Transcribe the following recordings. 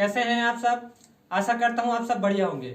कैसे हैं आप सब। आशा करता हूं आप सब बढ़िया होंगे।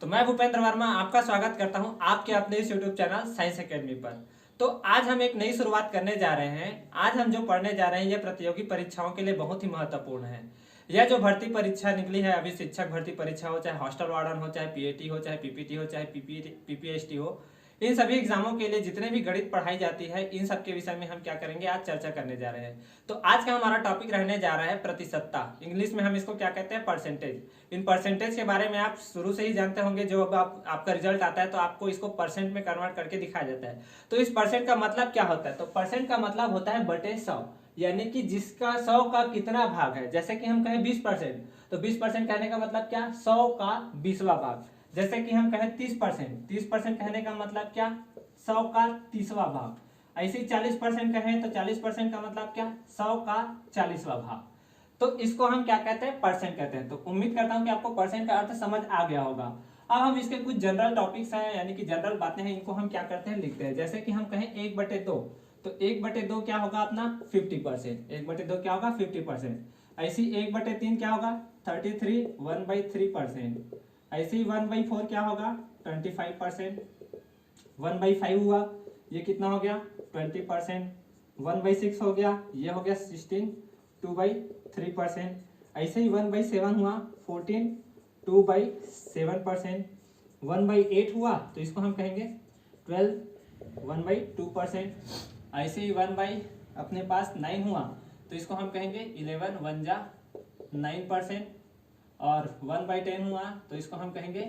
तो मैं भूपेंद्र वर्मा आपका स्वागत करता हूं आपके अपने इस यूट्यूब चैनल साइंस एकेडमी पर। तो आज हम एक नई शुरुआत करने जा रहे हैं। आज हम जो पढ़ने जा रहे हैं यह प्रतियोगी परीक्षाओं के लिए बहुत ही महत्वपूर्ण है। यह जो भर्ती परीक्षा निकली है अभी, शिक्षक भर्ती परीक्षा हो, चाहे हॉस्टल वार्डन हो, चाहे पीएटी हो, चाहे पीपीटी हो, चाहे पीपीएसटी हो, इन सभी एग्जामों के लिए जितने भी गणित पढ़ाई जाती है इन सब के विषय में हम क्या करेंगे, आज चर्चा करने जा रहे हैं। तो आज का हमारा टॉपिक रहने जा रहा है प्रतिशतता। इंग्लिश में हम इसको क्या कहते हैं, परसेंटेज। इन परसेंटेज के बारे में आप शुरू से ही जानते होंगे। जो अब आपका रिजल्ट आता है तो आपको इसको परसेंट में कन्वर्ट करके दिखाया जाता है। तो इस परसेंट का मतलब क्या होता है, तो परसेंट का मतलब होता है बटे 100, यानी कि जिसका 100 का कितना भाग है। जैसे कि हम कहें 20%, तो 20% कहने का मतलब क्या, 100 का 20वां भाग। जैसे कि हम कहें 30%, 30% कहने का मतलब क्या, 100 का 30वां भाग। ऐसे ही 40% कहें तो 40% का मतलब क्या, 100 का 40वां भाग। तो इसको हम क्या कहते हैं, परसेंट कहते हैं। तो उम्मीद करता हूं कि आपको परसेंट का अर्थ समझ आ गया होगा। अब हम इसके कुछ जनरल टॉपिक्स हैं, यानी कि जनरल बातें हैं, इनको हम क्या करते हैं, लिखते हैं। जैसे कि हम कहें 1/2, तो 1/2 क्या होगा अपना 50%। 1/2 क्या होगा 50%। ऐसी 1/3 क्या होगा 33, 1/3%। ऐसे ही 1/4 क्या होगा 25%। 1/5 हुआ, ये कितना हो गया 20%। 1/6 हो गया, ये हो गया 16, 2/3%। ऐसे ही 1/7 हुआ 14, 2/7%। 1/8 हुआ तो इसको हम कहेंगे 12, 1/2%। ऐसे ही 1 अपने पास 9 हुआ तो इसको हम कहेंगे 11, 1 जा 9%। और 1/10 हुआ तो इसको हम कहेंगे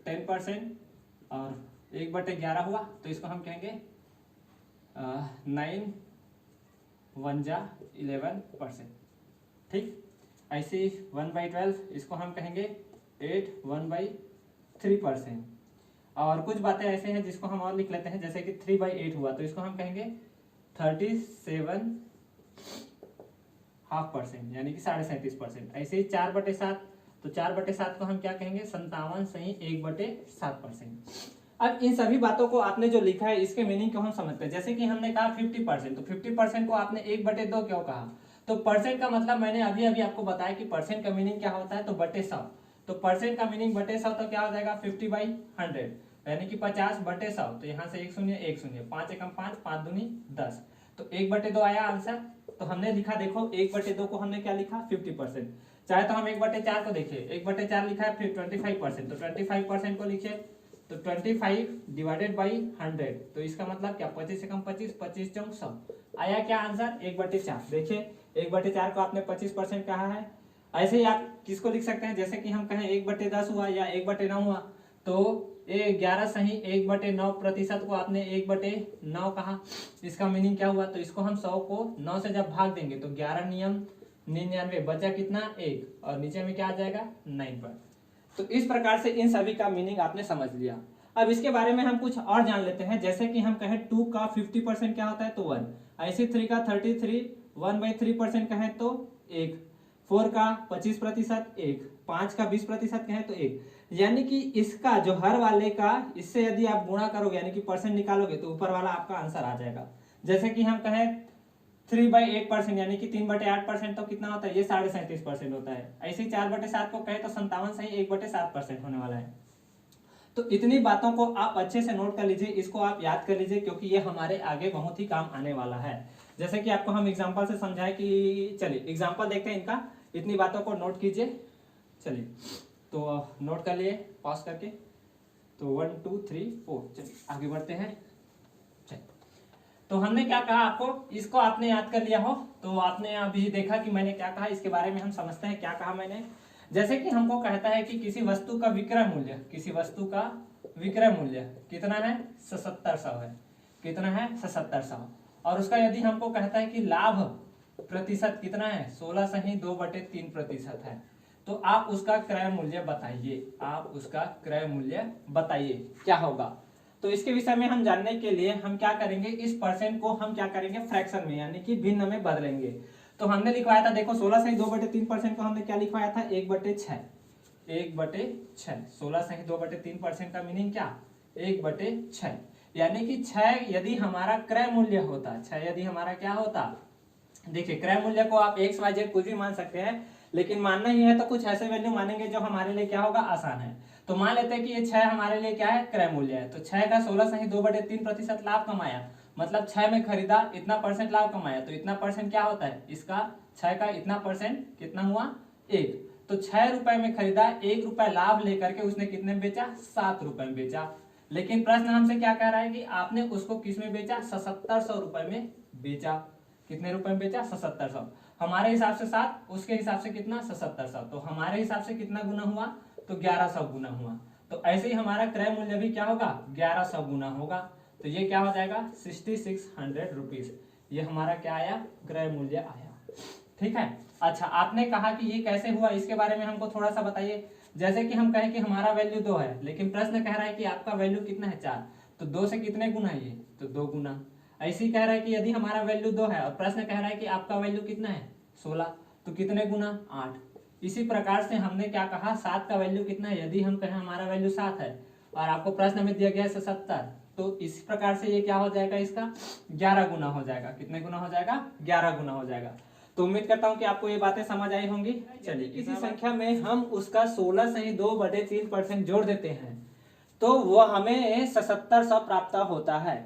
10%। और 1/11 हुआ तो इसको हम कहेंगे 9, 1 जा 11%। ठीक। ऐसे 1/12 इसको हम कहेंगे 8, 1/3%। और कुछ बातें ऐसे हैं जिसको हम और लिख लेते हैं। जैसे कि 3/8 हुआ तो इसको हम कहेंगे 37.5%, यानी कि 37.5%। ऐसे ही 4/7, तो 4/7 को हम क्या कहेंगे 57 सही 1/7%। अब इन सभी बातों को आपने जो लिखा है इसके मीनिंग को हम समझते हैं। जैसे कि हमने कहा 50%, तो 50% को आपने 1/2 क्यों कहा, तो परसेंट का मतलब मैंने अभी अभी आपको बताया कि परसेंट का मीनिंग क्या होता है, तो बटे 100। तो परसेंट का मीनिंग बटे 100 तो क्या हो जाएगा 50/100, यानी कि 50/100। तो यहाँ से 1 शून्य 1 शून्य, 5 एकम 5, 5 दूनी 10, तो 1/2 आया आंसर। तो हमने लिखा, देखो 1/2 को हमने क्या लिखा 50%। चाहे तो हम 1/4 को देखिए, 1/4 लिखा है फिर 25%, तो 25% को लिखिए तो 25/100। तो इसका मतलब क्या 25 एकम 25, 25 चौक 100, आया क्या आंसर 1/4। देखिए 1/4 को आपने 25% कहा है। ऐसे ही आप किसको लिख सकते हैं, जैसे कि हम कहें 1/10 हुआ या 1/9 हुआ, तो 11 सही 1/9% को आपने 1/9 कहा। इसका मीनिंग क्या हुआ, तो इसको हम 100 को 9 से जब भाग देंगे तो 11 नियम 99, बचा कितना 1, और नीचे में क्या आ जाएगा 9 पर। तो इस प्रकार से इन सभी का मीनिंग आपने समझ लिया। अब इसके बारे में हम कुछ और जान लेते हैं। जैसे कि हम कहें 2 का 50% क्या होता है, तो 1। ऐसे 3 का 33, 1/3% कहें तो 1। 4 का 25%, 1। 5 का 20% कहें तो 1। यानी कि इसका जो हर वाले का इससे यदि आप गुणा करोगे, यानी कि परसेंट निकालोगे, तो ऊपर वाला आपका आंसर आ जाएगा। जैसे कि हम कहें 3/8%, यानी कि 3/8%, तो कितना होता है ये 37.5% होता है। ऐसे ही 4/7 को कहे तो 57 सही 1/7% होने वाला है। तो इतनी बातों को आप अच्छे से नोट कर लीजिए, इसको आप याद कर लीजिए, क्योंकि ये हमारे आगे बहुत ही काम आने वाला है। जैसे कि आपको हम एग्जांपल से समझाएं कि, चलिए एग्जांपल देखते हैं इनका। इतनी बातों को नोट कीजिए। चलिए तो नोट कर लिए पॉज करके। तो 1 2 3 4, चलिए आगे बढ़ते हैं। तो हमने क्या कहा आपको, इसको आपने याद कर लिया हो तो आपने अभी देखा कि मैंने क्या कहा, इसके बारे में हम समझते हैं क्या कहा मैंने। जैसे कि हमको कहता है कि किसी वस्तु का विक्रय मूल्य, किसी वस्तु का विक्रय मूल्य कितना है 7700 है। कितना है 7700। और उसका यदि हमको कहता है कि लाभ प्रतिशत कितना है 16 सही 2/3% है, तो आप उसका क्रय मूल्य बताइए। आप उसका क्रय मूल्य बताइए क्या होगा। तो इसके विषय में हम जानने के लिए हम क्या करेंगे, इस परसेंट को हम क्या करेंगे फ्रैक्शन में, यानी कि भिन्न में बदलेंगे। तो हमने लिखवाया था, देखो 16 सही 2/3% को हमने क्या लिखवाया था 1/6। 1/6, 16 सही 2/3% का मीनिंग क्या 1/6। यानी कि 6 यदि हमारा क्रय मूल्य होता, 6 यदि हमारा क्या होता, देखिए क्रय मूल्य को आप XYZ कुछ भी मान सकते हैं, लेकिन मानना ही है तो कुछ ऐसे वैल्यू मानेंगे जो हमारे लिए क्या होगा, आसान है। तो मान लेते हैं कि ये 6 हमारे लिए क्या है, क्रय मूल्य है। तो 6 का 16 सही 2/3% लाभ कमाया, मतलब 6 में खरीदा, इतना परसेंट लाभ कमाया। तो इतना परसेंट क्या होता है इसका, 6 का इतना परसेंट कितना हुआ, 1। तो 6 रुपए में खरीदा, 1 रुपए लाभ लेकर के उसने कितने में बेचा, 7 रुपए में बेचा। लेकिन प्रश्न हमसे क्या कह रहा है कि आपने उसको किस में बेचा, 7700 रुपए में बेचा। कितने रुपए में बेचा, 7700। हमारे हिसाब से 7, उसके हिसाब से कितना, 7700। तो हमारे हिसाब से कितना गुना हुआ, तो 1100 गुना हुआ। तो ऐसे ही हमारा क्रय मूल्य भी क्या होगा, 1100 गुना होगा। तो ये क्या हो जाएगा, 6600 रुपीज। ये हमारा क्या आया, क्रय मूल्य आया। ठीक है। अच्छा, आपने कहा कि ये कैसे हुआ, इसके बारे में हमको थोड़ा सा बताइए। जैसे कि हम कहें कि हमारा वैल्यू 2 है, लेकिन प्रश्न कह रहा है कि आपका वैल्यू कितना है, 4। तो 2 से कितने गुना है ये, तो 2 गुना। ऐसे ही कह रहा है कि यदि हमारा वैल्यू 2 है और प्रश्न कह रहा है कि आपका वैल्यू कितना है, 16, तो कितने गुना, 8। इसी प्रकार से हमने क्या कहा, 7 का वैल्यू कितना है, यदि हम कहें हमारा वैल्यू 7 है और आपको प्रश्न में दिया गया है 77, तो इस प्रकार से ये क्या हो जाएगा, इसका 11 गुना हो जाएगा। कितने गुना हो जाएगा, 11 गुना हो जाएगा। तो उम्मीद करता हूं कि आपको ये बातें समझ आई होंगी। चलिए, किसी संख्या में हम उसका 16 सही 2/3% जोड़ देते हैं तो वह हमें 7700 प्राप्त होता है।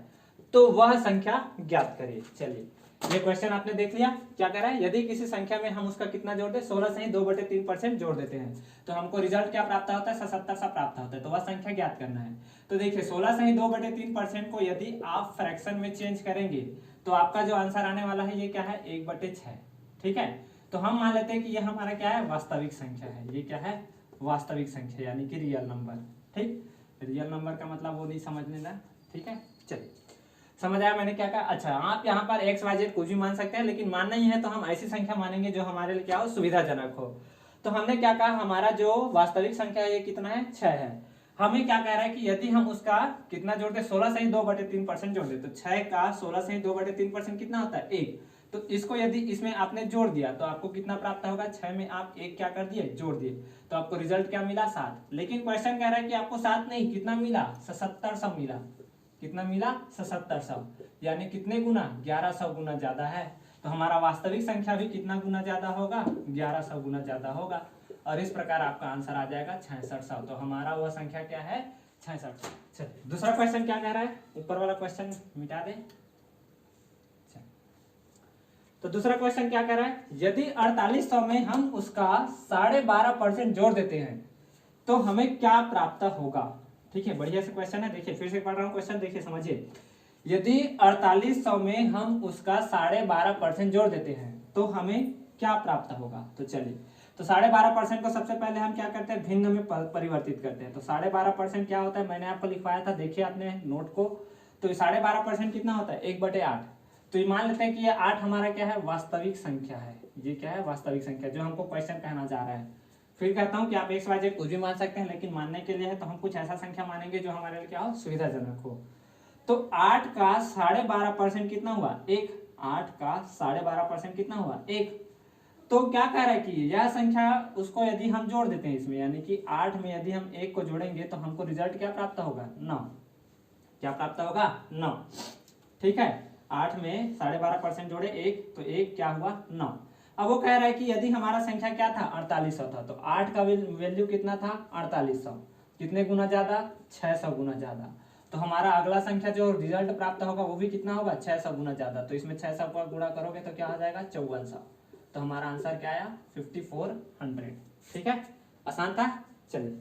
तो वह संख्या ज्ञात करिए। चलिए, ये क्वेश्चन आपने देख लिया, क्या कह रहा है, यदि किसी संख्या में हम उसका कितना जोड़ दे, 16 सही 2/3% जोड़ देते हैं तो हमको रिजल्ट क्या प्राप्त होता है, 7700 प्राप्त होता है। तो वह संख्या ज्ञात करना है। तो देखिए, 16 सही 2/3% को यदि आप फ्रैक्शन में चेंज करेंगे तो आपका जो आंसर आने वाला है ये क्या है, 1/6। ठीक है। तो हम मान लेते हैं कि ये हमारा क्या है, वास्तविक संख्या है। ये क्या है, वास्तविक संख्या, यानी कि रियल नंबर। ठीक, रियल नंबर का मतलब वो नहीं समझने ना। ठीक है, चलिए, समझ आया मैंने क्या कहा। अच्छा, आप यहाँ पर एक्स वाई जेड कुछ भी मान सकते हैं, लेकिन मानना ही है तो हम ऐसी संख्या मानेंगे जो हमारे लिए क्या हो, सुविधाजनक हो। तो हमने क्या कहा, हमारा जो वास्तविक संख्या है ये कितना है, 6 है। हमें क्या कह रहा है कि यदि हम उसका कितना जोड़ते, 16 सही 2/3% जोड़ दे, तो 6 का 16 सही 2/3% कितना होता है, 1। तो इसको यदि इसमें आपने जोड़ दिया तो आपको कितना प्राप्त होगा, 6 में आप 1 क्या कर दिए, जोड़ दिए, तो आपको रिजल्ट क्या मिला, 7। लेकिन क्वेश्चन कह रहा है कि आपको 7 नहीं, कितना मिला, 7700 मिला। कितना मिला, 7700, यानी कितने गुना, 1100 गुना ज्यादा है। तो हमारा वास्तविक संख्या भी कितना गुना ज्यादा होगा, 1100 गुना ज्यादा होगा। और इस प्रकार आपका आंसर आ जाएगा 6600। तो हमारा वह संख्या क्या है, 6600। चलिए, दूसरा क्वेश्चन क्या कह रहा है, ऊपर वाला क्वेश्चन मिटा दे। तो दूसरा क्वेश्चन क्या कह रहा है, यदि 4800 में हम उसका 12.5% जोड़ देते हैं तो हमें क्या प्राप्त होगा। ठीक है, बढ़िया से क्वेश्चन है। देखिए, फिर से पढ़ रहा हूं क्वेश्चन, देखिए समझिए। यदि 4800 में हम उसका 12.5% जोड़ देते हैं तो हमें क्या प्राप्त होगा। तो चलिए, तो 12.5% को सबसे पहले हम क्या करते हैं, भिन्न में परिवर्तित करते हैं। तो 12.5% क्या होता है, मैंने आपको लिखवाया था, देखिए आपने नोट को। तो 12.5% कितना होता है, 1/8। तो ये मान लेते हैं कि ये 8 हमारा क्या है, वास्तविक संख्या है। ये क्या है, वास्तविक संख्या, जो हमको क्वेश्चन कहना चाह रहा है। फिर कहता हूं कि आप एक्स वाई जेड कुछ भी मान सकते हैं, लेकिन मानने के लिए है तो हम कुछ ऐसा संख्या मानेंगे जो हमारे लिए क्या हो, सुविधाजनक हो। तो 8 का 12.5% कितना हुआ, 1। 8 का 12.5% कितना हुआ, 1। तो क्या कह रहा है कि यह संख्या उसको यदि हम जोड़ देते हैं इसमें, यानी कि 8 में यदि हम 1 को जोड़ेंगे तो हमको रिजल्ट क्या प्राप्त होगा, 9। क्या प्राप्त होगा, 9। ठीक है, 8 में 12.5% जोड़े 1, तो 1 क्या हुआ, 9। अब वो कह रहा है कि यदि हमारा संख्या क्या था, 4800 था, तो 8 का वैल्यू कितना था, 4800। कितने गुना ज्यादा, 600 गुना ज्यादा। तो हमारा अगला संख्या जो रिजल्ट प्राप्त होगा वो भी कितना होगा, 600 गुना ज्यादा। तो इसमें 600 को गुणा करोगे तो क्या हो जाएगा, 5400। तो हमारा आंसर क्या आया, 5400। ठीक है, आसान था। चलिए,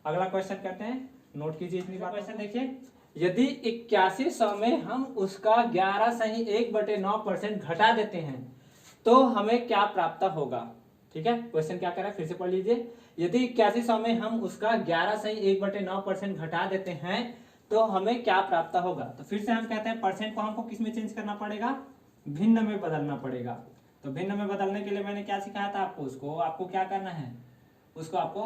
अगला क्वेश्चन करते हैं, नोट कीजिए इतनी बात। क्वेश्चन देखिए, यदि 8100 में हम उसका 11 सही 1/9% घटा देते हैं तो हमें क्या प्राप्त होगा। ठीक है, क्वेश्चन क्या कर रहा है, फिर से पढ़ लीजिए। यदि 8100 में हम उसका 11 सही 1/9% घटा देते हैं तो हमें क्या प्राप्त होगा। तो फिर से हम कहते हैं परसेंट को हमको किस में चेंज करना पड़ेगा, भिन्न में बदलना पड़ेगा। तो भिन्न में बदलने के लिए मैंने क्या सिखाया था आपको, उसको आपको क्या करना है, उसको आपको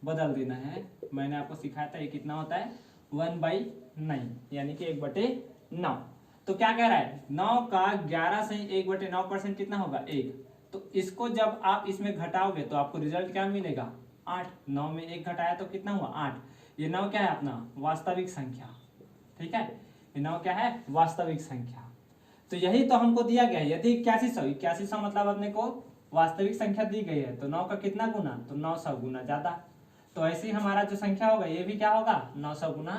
बदल देना है। मैंने आपको सिखाया था ये कितना होता है, 1/9, यानी कि 1/9। तो क्या कह रहा है, 9 का 11 से 1/9% कितना होगा, 1। तो इसको जब आप इसमें घटाओगे तो आपको रिजल्ट क्या मिलेगा, 8। 9 में 1 घटाया तो कितना हुआ, 8। ये 9 क्या है, अपना वास्तविक संख्या। ठीक है, ये 9 क्या है, वास्तविक संख्या। तो यही तो हमको दिया गया है। यदि 8100 मतलब अपने को वास्तविक संख्या दी गई है तो 9 का कितना गुना, तो 900 गुना ज्यादा। तो ऐसे ही हमारा जो संख्या होगा ये भी क्या होगा, 900 गुना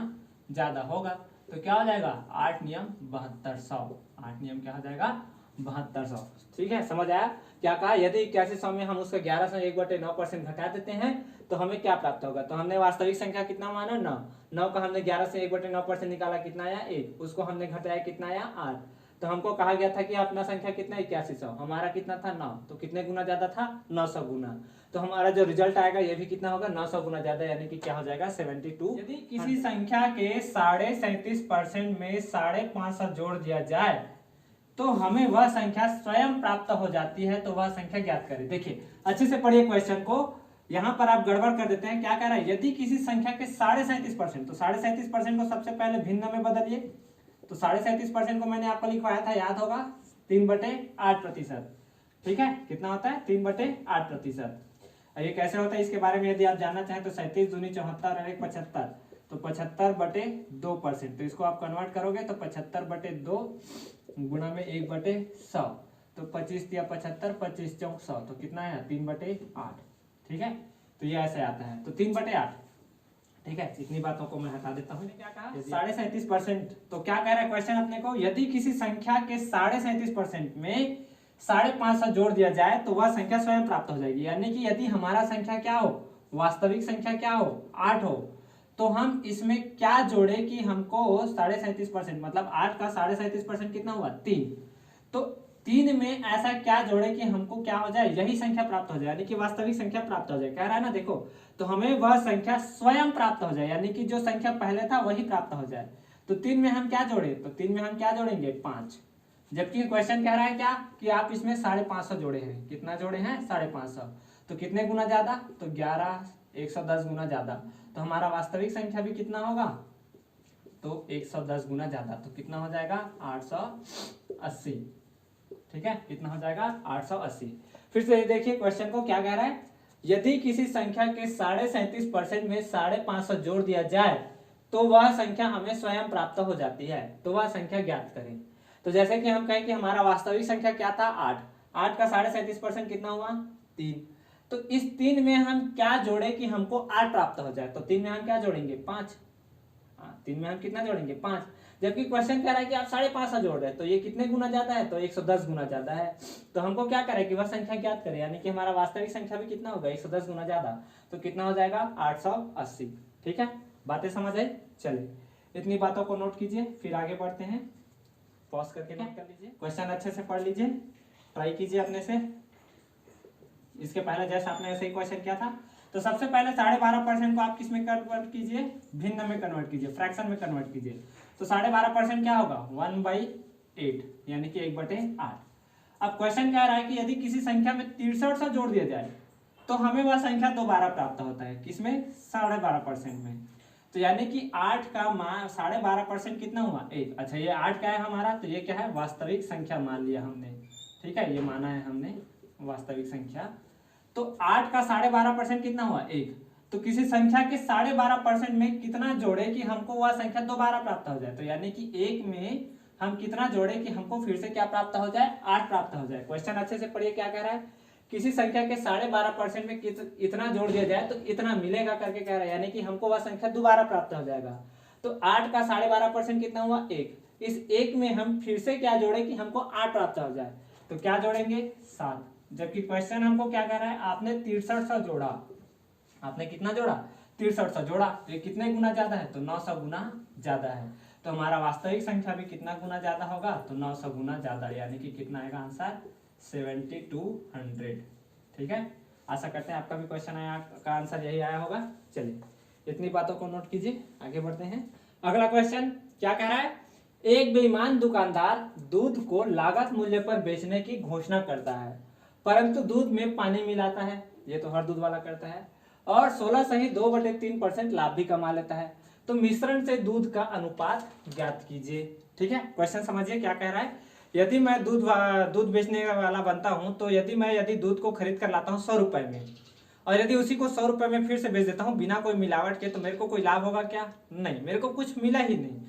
ज्यादा होगा। तो क्या हो जाएगा 8 नियम 7200। 8 नियम क्या हो जाएगा 7200। ठीक है, समझ आया क्या कहा। यदि 8100 में हम उसका 1100 1/9% घटा देते हैं तो हमें क्या प्राप्त होगा। तो हमने वास्तविक संख्या कितना माना 9, 9 का हमने 11 से 1/9% निकाला, कितना आया 1, उसको हमने घटाया कितना आया 8। तो हमको कहा गया था कि अपना संख्या कितना 8100, हमारा कितना था 9, तो कितने गुना ज्यादा था 900 गुना। तो हमारा जो रिजल्ट आएगा ये भी कितना होगा 900 गुना ज्यादा, यानी कि क्या हो जाएगा 72। यदि किसी संख्या के 37.5% में 550 जोड़ दिया जाए तो हमें वह संख्या स्वयं प्राप्त हो जाती है, तो वह संख्या ज्ञात करें। देखिए अच्छे से पढ़िए क्वेश्चन को, यहाँ पर आप गड़बड़ कर देते हैं। क्या कह रहा है, यदि किसी संख्या के 37.5%, तो 37.5% को सबसे पहले भिन्न में बदलिए। तो 37.5% को मैंने आपको लिखवाया था, याद होगा 3/8%। ठीक है, कितना होता है 3/8%। ये कैसे होता है इसके बारे में यदि आप जानना चाहें तो 37 दूनी 74 और 1 75, तो 75/2%। तो इसको आप कन्वर्ट करोगे तो 75/2 गुणा में 1/100, तो 25 या 75, 25 चौक 100, तो कितना है 3/8। ठीक है, तो ये ऐसे आता है, तो 3/8। ठीक है, इतनी बातों को मैं हटा देता हूँ। क्या कहा 37.5%, तो क्या कह रहा है क्वेश्चन अपने को, यदि किसी संख्या के 37.5% में 550 जोड़ दिया जाए तो वह संख्या स्वयं प्राप्त हो जाएगी। यानी कि यदि हमारा संख्या क्या हो, वास्तविक संख्या क्या हो 8 हो, तो हम इसमें क्या जोड़े कि हमको 37.5%, मतलब 8 का 37.5% कितना हुआ 3, तो 3 में ऐसा क्या जोड़े कि हमको क्या हो जाए, यही संख्या प्राप्त हो जाए, यानी कि वास्तविक संख्या प्राप्त हो जाए। कह रहा है ना, देखो तो हमें वह संख्या स्वयं प्राप्त हो जाए, यानी कि जो संख्या पहले था वही प्राप्त हो जाए। तो 3 में हम क्या जोड़े, तो 3 में हम क्या जोड़ेंगे 5, जबकि क्वेश्चन कह रहा है क्या कि आप इसमें 550 जोड़े हैं। कितना जोड़े हैं 550, तो कितने गुना ज्यादा, तो 11 110 गुना ज्यादा। तो हमारा वास्तविक संख्या भी कितना होगा, तो 110 गुना ज्यादा, तो कितना हो जाएगा 880। ठीक है, कितना हो जाएगा 880। फिर से देखिए क्वेश्चन को क्या कह रहा है, यदि किसी संख्या के 37.5% में 550 जोड़ दिया जाए तो वह संख्या हमें स्वयं प्राप्त हो जाती है, तो वह संख्या ज्ञात करें। तो जैसे कि हम कहें कि हमारा वास्तविक संख्या क्या था 8, 8 का 37% कितना हुआ 3, तो इस 3 में हम क्या जोड़े कि हमको 8 प्राप्त हो जाए। तो 3 में हम क्या जोड़ेंगे 5, 3 में हम कितना जोड़ेंगे 5, जबकि क्वेश्चन कह रहा है कि आप 550 जोड़ रहे हैं, तो ये कितने गुना ज्यादा है, तो 110 गुना ज्यादा है। तो हमको क्या करें कि वह संख्या ज्ञात करें, यानी कि हमारा वास्तविक संख्या भी कितना होगा 110 गुना ज्यादा, तो कितना हो जाएगा 880। ठीक है, बातें समझ आई। चलिए इतनी बातों को नोट कीजिए, फिर आगे बढ़ते हैं। पॉज करके नोट कर लीजिए, क्वेश्चन अच्छे से पढ़ लीजिए, ट्राई कीजिए अपने से। इसके पहले जैसे आपने ऐसे ही क्वेश्चन किया था, तो सबसे पहले 12.5% को आप किस में कन्वर्ट कीजिए, भिन्न में कन्वर्ट कीजिए, फ्रैक्शन में कन्वर्ट कीजिए। तो 12.5% क्या होगा 1/8, यानी कि 1/8। अब क्वेश्चन कह रहा है कि यदि किसी संख्या में 63 जोड़ दिया जाए तो हमें वह संख्या दोबारा प्राप्त होता है, किसमें 12.5% में। तो यानी कि 8 का 12.5% कितना हुआ 1। अच्छा ये 8 क्या है हमारा, तो ये क्या है वास्तविक संख्या मान लिया हमने। ठीक है, ये माना है हमने वास्तविक संख्या। तो 8 का 12.5% कितना हुआ 1, तो किसी संख्या के 12.5% में कितना जोड़े कि हमको वह संख्या दोबारा प्राप्त हो जाए। तो यानी कि 1 में हम कितना जोड़े कि हमको फिर से क्या प्राप्त हो जाए 8 प्राप्त हो जाए। क्वेश्चन अच्छे से पढ़िए क्या कह रहा है, किसी संख्या के 12.5% में इतना जोड़ दिया जाए तो इतना मिलेगा करके कह रहा है, यानी कि हमको वह संख्या दोबारा प्राप्त हो जाएगा। तो 8 का 12.5% कितना हुआ 1, इस 1 में हम फिर से क्या जोड़े कि हमको 8 प्राप्त हो जाए। तो क्या जोड़ेंगे 7, जबकि क्वेश्चन हमको क्या कह रहा है, आपने 63 जोड़ा, आपने कितना जोड़ा 63 जोड़ा, तो ये कितने गुना ज्यादा है, तो 900 गुना ज्यादा है। तो हमारा वास्तविक संख्या भी कितना गुना ज्यादा होगा, तो 900 गुना ज्यादा, यानी कि कितना आएगा आंसर 7200। ठीक है, आशा करते हैं आपका भी क्वेश्चन आया का आंसर यही आया होगा। चलिए इतनी बातों को नोट कीजिए, आगे बढ़ते हैं। अगला क्वेश्चन क्या कह रहा है, एक बेईमान दुकानदार दूध को लागत मूल्य पर बेचने की घोषणा करता है, परंतु दूध में पानी मिलाता है, ये तो हर दूध वाला करता है, और 16 सही 2/3% लाभ भी कमा लेता है। तो मिश्रण से दूध का अनुपात ज्ञात कीजिए। ठीक है, क्वेश्चन समझिए क्या कह रहा है, यदि मैं दूध बेचने वाला बनता हूं, तो यदि दूध को खरीद कर लाता हूं 100 रुपए में, और यदि उसी को 100 रुपए में फिर से बेच देता हूं बिना कोई मिलावट के, तो मेरे को कोई लाभ होगा क्या, नहीं, मेरे को कुछ मिला ही नहीं,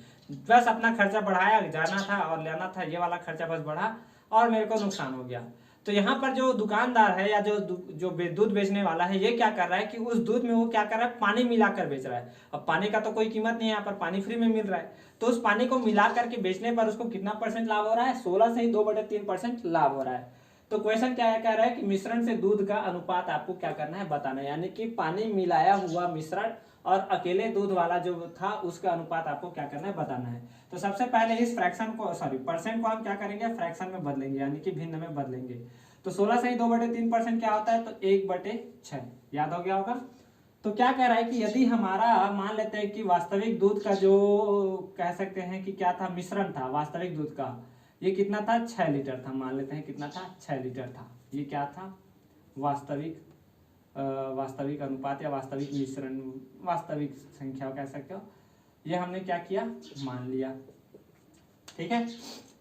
बस अपना खर्चा बढ़ाया, जाना था और लेना था, ये वाला खर्चा बस बढ़ा और मेरे को नुकसान हो गया। तो तो यहाँ पर जो दुकानदार है या जो दूध बेचने वाला है, ये क्या कर रहा है कि उस दूध में वो क्या कर रहा है, पानी मिलाकर बेच रहा है। अब पानी का तो कोई कीमत नहीं है, यहाँ पर पानी फ्री में मिल रहा है, तो उस पानी को मिला करके बेचने पर उसको कितना परसेंट लाभ हो रहा है, 16 से ही 2/3% लाभ हो रहा है। तो क्वेश्चन क्या कह रहा है कि मिश्रण से दूध का अनुपात आपको क्या करना है, बताना है, यानी कि पानी मिलाया हुआ मिश्रण और अकेले दूध वाला जो था उसका अनुपात आपको क्या करना है, बताना है। तो सबसे पहले इस फ्रैक्शन को परसेंट को हम क्या करेंगे, फ्रैक्शन में बदलेंगे, यानी कि भिन्न में बदलेंगे। तो 16 से ही 2/3% क्या होता है, तो 1/6, याद हो गया होगा। तो क्या कह रहा है कि यदि हमारा मान लेते हैं कि वास्तविक दूध का जो कह सकते हैं कि क्या था, मिश्रण था वास्तविक दूध का, ये कितना था, 6 लीटर था, मान लेते हैं कितना था, 6 लीटर था। ये क्या था, वास्तविक अनुपात या वास्तविक मिश्रण, वास्तविक संख्या कह सकते हो, ये हमने क्या किया, मान लिया। ठीक है,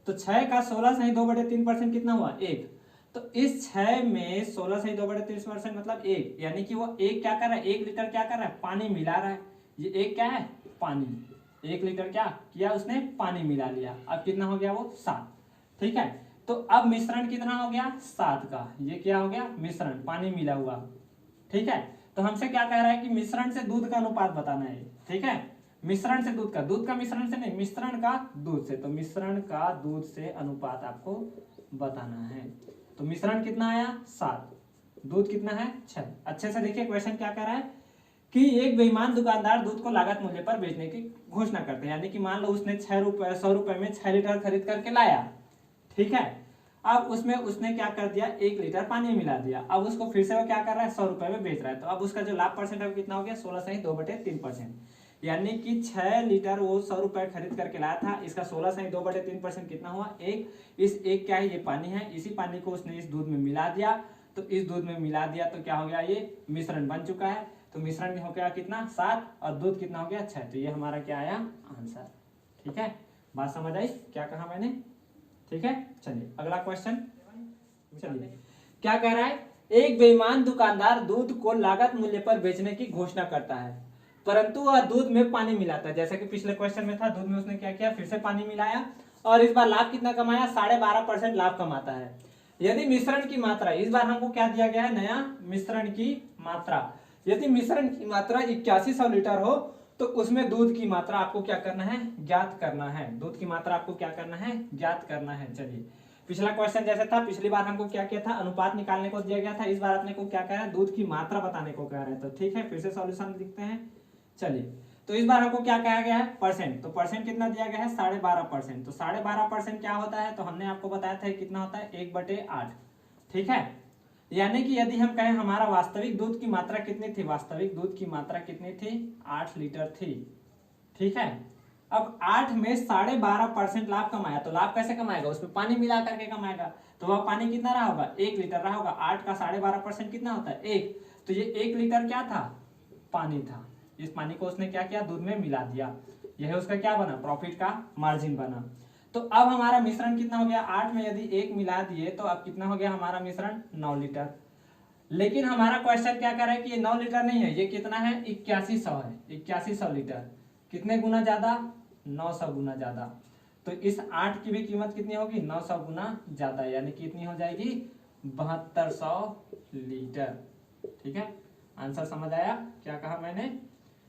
तो 6 का 16 से ही 2/3% कितना हुआ, 1। तो इस 6 में 16 से ही 2/3% मतलब 1, यानी कि वो 1 क्या कर रहा है, 1 लीटर क्या कर रहा है, पानी मिला रहा है। ये 1 क्या है, पानी। 1 लीटर क्या किया उसने, पानी मिला लिया। अब कितना हो गया, वो 7। ठीक है, तो अब मिश्रण कितना हो गया, 7 का, ये क्या हो गया, मिश्रण, पानी मिला हुआ। ठीक है, तो हमसे क्या कह रहा है कि मिश्रण से दूध का अनुपात बताना है। ठीक है, मिश्रण से दूध का मिश्रण से नहीं, मिश्रण का दूध से, तो मिश्रण का दूध से अनुपात आपको बताना है। तो मिश्रण कितना आया, 7, दूध कितना है, 6। अच्छे से देखिए क्वेश्चन क्या कह रहा है कि एक बेईमान दुकानदार दूध को लागत मूल्य पर बेचने की घोषणा करते हैं, यानी कि मान लो उसने 100 रुपए में 6 लीटर खरीद करके लाया। ठीक है, अब उसमें उसने क्या कर दिया, 1 लीटर पानी मिला दिया। अब उसको फिर से वो क्या कर रहा है, 100 रुपए में बेच रहा है। तो अब उसका जो लाभ परसेंट है कितना हो गया, 16 से ही 2/3%, यानी कि 6 लीटर वो 100 रुपए खरीद करके लाया था, इसका 16 से ही 2/3% कितना हुआ, 1। इस 1 क्या है, ये पानी है, इसी पानी को उसने इस दूध में मिला दिया। तो इस दूध में मिला दिया तो क्या हो गया, ये मिश्रण बन चुका है। तो मिश्रण हो गया कितना, 7, और दूध कितना हो गया, 6। तो ये हमारा क्या आया, आंसर। ठीक है, बात समझ आई क्या कहा मैंने। ठीक है, चलिए अगला क्वेश्चन। चलिए क्या कह रहा है, एक बेईमान दुकानदार दूध को लागत मूल्य पर बेचने की घोषणा करता है, परंतु वह दूध में पानी मिलाता है। जैसे कि पिछले क्वेश्चन में था, दूध में उसने क्या किया, फिर से पानी मिलाया, और इस बार लाभ कितना कमाया, 12.5% लाभ कमाता है। यदि मिश्रण की मात्रा, इस बार हमको क्या दिया गया है, नया मिश्रण की मात्रा। यदि मिश्रण की मात्रा 8100 लीटर हो तो उसमें दूध की मात्रा आपको क्या करना है, ज्ञात करना है। दूध की मात्रा आपको क्या करना है, ज्ञात करना है। चलिए पिछला क्वेश्चन जैसे था, पिछली बार हमको क्या किया था, अनुपात निकालने को दिया गया था, इस बार अपने को क्या कह रहा है, दूध की मात्रा बताने को कह रहे हैं। तो ठीक है, फिर से सॉल्यूशन लिखते हैं। चलिए, तो इस बार हमको क्या कहा गया है, परसेंट। तो परसेंट कितना दिया गया है, 12.5%। तो 12.5% क्या होता है, तो हमने आपको बताया था कितना होता है, 1/8। ठीक है, यानी कि यदि हम कहें हमारा वास्तविक दूध की मात्रा कितनी थी, वास्तविक दूध की मात्रा कितनी थी, 8 लीटर थी। ठीक है, अब 8 में 12.5% लाभ कमाया, तो लाभ कैसे कमाएगा, उसमें पानी मिला करके कमाएगा। तो वह पानी कितना रहा होगा, 1 लीटर रहा होगा। 8 का 12.5% कितना होता है, 1। तो ये 1 लीटर क्या था, पानी था। इस पानी को उसने क्या किया, दूध में मिला दिया। यह उसका क्या बना, प्रॉफिट का मार्जिन बना। तो अब हमारा मिश्रण कितना हो गया, 8 में यदि 1 मिला दिए तो अब कितना हो गया हमारा मिश्रण, 9 लीटर। लेकिन हमारा क्वेश्चन क्या कर रहा है कि ये 9 लीटर नहीं है, ये कितना है, 8100 है। 8100 लीटर कितने गुना ज्यादा, 900 गुना ज्यादा। तो इस 8 की भी कीमत कितनी होगी, 900 गुना ज्यादा, यानी कितनी हो जाएगी, 7200 लीटर। ठीक है, आंसर समझ आया क्या कहा मैंने।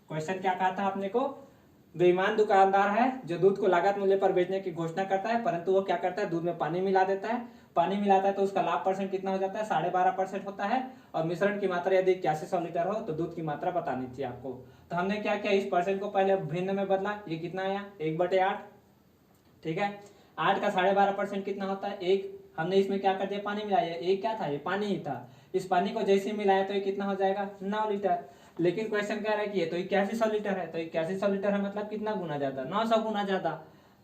क्वेश्चन क्या कहा था आपने को, बेईमान दुकानदार है जो दूध को लागत मूल्य पर बेचने की घोषणा करता है, परंतु वो क्या करता है, दूध में पानी मिला देता है। पानी मिलाता है तो उसका लाभ परसेंट कितना हो जाता है, 12.5% होता है। और मिश्रण की मात्रा यदि 8100 लीटर हो तो दूध की मात्रा बतानी थी आपको। तो हमने क्या किया, इस परसेंट को पहले भिन्न में बदला। ये कितना आया, 1/8। ठीक है, 8 का 12.5% कितना होता है, 1। हमने इसमें क्या कर दिया, पानी मिलाया। एक क्या था, ये पानी ही था। इस पानी को जैसे मिलाया तो ये कितना हो जाएगा, 9 लीटर। लेकिन क्वेश्चन कह रहा है कि ये तो 8100 लीटर है, तो 8100 लीटर है मतलब कितना गुना ज्यादा, 900 गुना ज्यादा।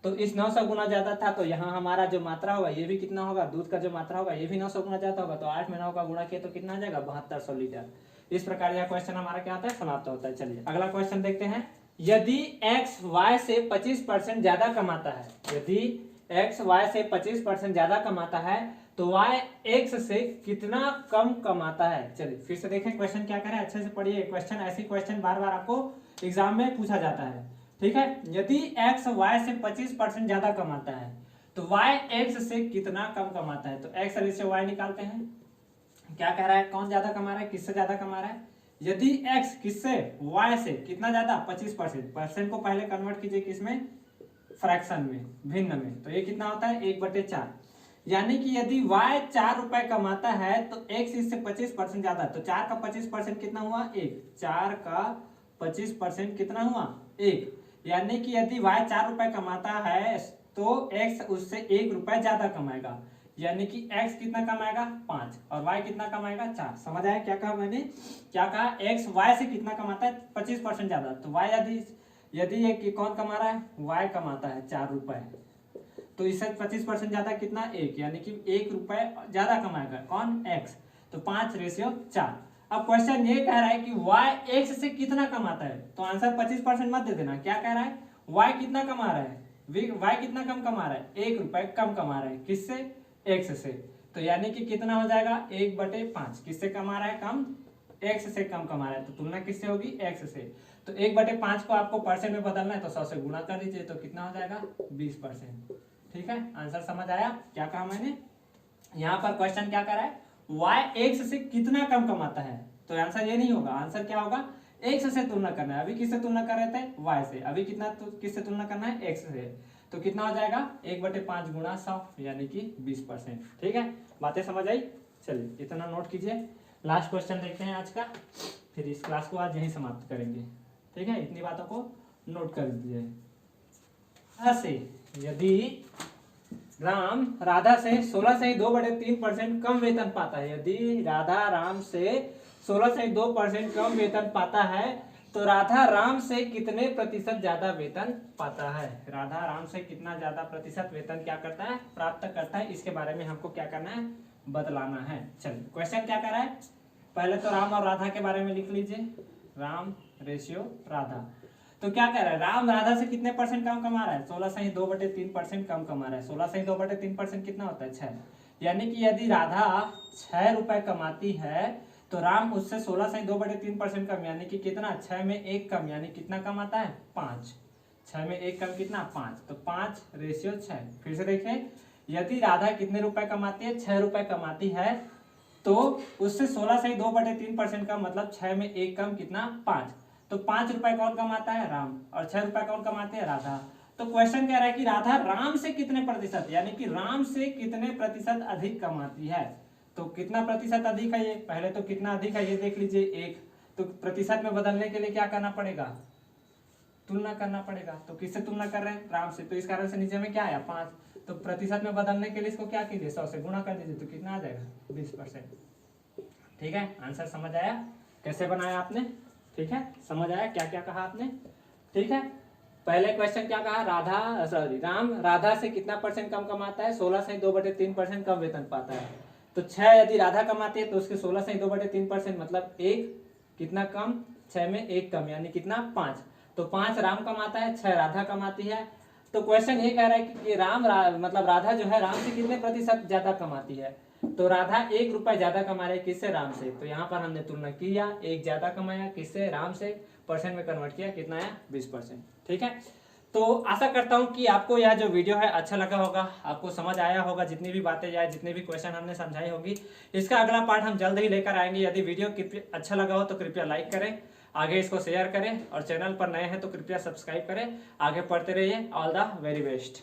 तो इस 900 गुना ज्यादा था, तो यहाँ हमारा जो मात्रा होगा ये भी कितना होगा, दूध का जो मात्रा होगा ये भी 900 गुना ज्यादा होगा। तो 8 में 9 का गुणा किया तो कितना आ जाएगा, 7200 लीटर। इस प्रकार यह क्वेश्चन हमारा क्या होता है, समाप्त होता है। चलिए अगला क्वेश्चन देखते हैं। यदि x y से 25% ज्यादा कमाता है, यदि x y से 25% ज्यादा कमाता है तो y x से कितना कम कमाता है। चलिए फिर से देखें क्वेश्चन क्या करें, अच्छे से पढ़िए क्वेश्चन। ऐसे क्वेश्चन बार बार आपको एग्जाम में पूछा जाता है। ठीक है, यदि x y से 25% ज्यादा कमाता है तो y x से कितना कम कमाता है, तो x रेशियो y निकालते हैं। क्या कह रहा है, कौन ज्यादा कमा रहा है, किससे ज्यादा कमा रहा है। यदि x किससे, y से कितना ज्यादा, 25%। परसेंट को पहले कन्वर्ट कीजिए किसमें, फ्रैक्शन में, भिन्न में। तो ये कितना होता है 1/4। यानी कि यदि y 4 रुपए कमाता है तो x इससे 25% ज्यादा। तो 4 का 25% कितना हुआ, 1। 4 का 25% कितना हुआ, 1। यानी कि यदि y 4 रुपए कमाता है तो x उससे 1 रुपए ज्यादा कमाएगा। यानी कि x कितना कमाएगा, 5, और y कितना कमाएगा, 4। समझ आया क्या कहा मैंने, क्या कहा, x y से कितना कमाता है, 25% ज्यादा। तो y यदि ये कौन कमा रहा है, y कमाता है 4 रुपए, तो इससे 25% ज्यादा कितना, 1। यानी कि 1 रुपए ज्यादा कमाएगा कौन, x। तो 5/4। अब क्वेश्चन ये कह रहा है कि y x से कितना कमाता है, तो आंसर 25% मत दे देना। क्या कह रहा है, y कितना कमा रहा है, y कितना कम कमा रहा है, 1 रुपए कम कमा रहा है, किससे, x से। तो यानी कि कितना हो जाएगा, 1/5। किससे कमा रहा है, कम, x से कम कमा रहा है। तो तुलना किससे होगी, x से। तो 1/5 को आपको परसेंट में बदलना है तो 100 से गुणा कर दीजिए, तो कितना हो जाएगा, 20%। ठीक है, आंसर समझ आया क्या कहा मैंने। यहाँ पर क्वेश्चन क्या कर रहा है, y x से कितना कम कमाता है, तो आंसर ये नहीं होगा। आंसर क्या होगा, x से तुलना करना है। अभी किससे तुलना कर रहे थे, y से। अभी कितना किससे तुलना करना है, x से। तो कितना हो जाएगा, 1/5 गुणा 100, यानी कि 20%। ठीक है, बातें समझ आई। चलिए इतना नोट कीजिए। लास्ट क्वेश्चन देखते हैं आज का, फिर इस क्लास को आज यहीं समाप्त करेंगे। ठीक है, इतनी बातों को नोट कर दीजिए। ऐसे यदि राम राधा से 16 से 2/3% कम वेतन पाता है, यदि राधा राम से 16 से 2% कम वेतन पाता है तो राधा राम से कितने प्रतिशत ज्यादा वेतन पाता है। राधा राम से कितना ज्यादा प्रतिशत वेतन क्या करता है, प्राप्त करता है। इसके बारे में हमको क्या करना है, बतलाना है। चलिए क्वेश्चन क्या कर रहा है, पहले तो राम और राधा के बारे में लिख लीजिए, राम रेशियो राधा। तो क्या कह रहा है, राम राधा से कितने परसेंट कम कमा रहा है, 16 से 2/3% कम कमा रहा है। 16 से 2/3% कितना होता है, 6। यानी कि यदि राधा 6 रुपए कमाती है तो राम उससे 16 से 2/3% कम, यानी कि कितना, 6 में 1 कम, यानी कितना कम आता है, 5। 6 में 1 कम कितना, 5। तो 5/6। फिर से देखें, यदि राधा कितने रुपए कमाती है, 6 रुपए कमाती है, तो उससे 16 से 2/3% का मतलब 6 में 1 कम कितना, 5। तो 5 रुपए कौन कमाता है, राम, और 6 रुपए कौन कमाते हैं, राधा। तो क्वेश्चन कह रहा है कि राधा राम से कितने प्रतिशत, यानी कि राम से कितने प्रतिशत अधिक कमाती है। तो कितना प्रतिशत अधिक है, ये पहले तो कितना अधिक है ये देख लीजिए, 1। तो प्रतिशत में बदलने के लिए क्या करना पड़ेगा, तुलना करना पड़ेगा। तो किससे तुलना कर रहे हैं, राम से। तो इस कारण से नीचे में क्या आया, 5। तो प्रतिशत में बदलने के लिए इसको क्या कीजिए, 100 से गुणा कर दीजिए, तो कितना आ जाएगा, 20%। ठीक है, आंसर समझ आया, कैसे बनाया आपने। ठीक है, समझ आया क्या क्या कहा आपने। ठीक है, पहले क्वेश्चन क्या कहा, राम राधा से कितना परसेंट कम कमाता है, 16 से 2/3% कम वेतन पाता है। तो 6 यदि राधा कमाती है तो उसके 16 से 2/3% मतलब 1 कितना कम, 6 में 1 कम, यानी कितना, 5। तो 5 राम कमाता है, 6 राधा कमाती है। तो क्वेश्चन ये कह रहा है कि मतलब राधा जो है राम से कितने प्रतिशत ज्यादा कमाती है। तो राधा 1 रुपए ज्यादा कमा रही है, किससे, राम से। तो यहाँ पर हमने तुलना किया, 1 ज्यादा कमाया, किससे, राम से। परसेंट में कन्वर्ट किया, कितना आया, 20%। ठीक है, तो आशा करता हूँ कि आपको यह जो वीडियो है अच्छा लगा होगा, आपको समझ आया होगा, जितनी भी बातें या जितने भी क्वेश्चन हमने समझाई होगी। इसका अगला पार्ट हम जल्द ही लेकर आएंगे। यदि वीडियो अच्छा लगा हो तो कृपया लाइक करें, आगे इसको शेयर करें, और चैनल पर नए हैं तो कृपया सब्सक्राइब करें। आगे पढ़ते रहिए। All the very best.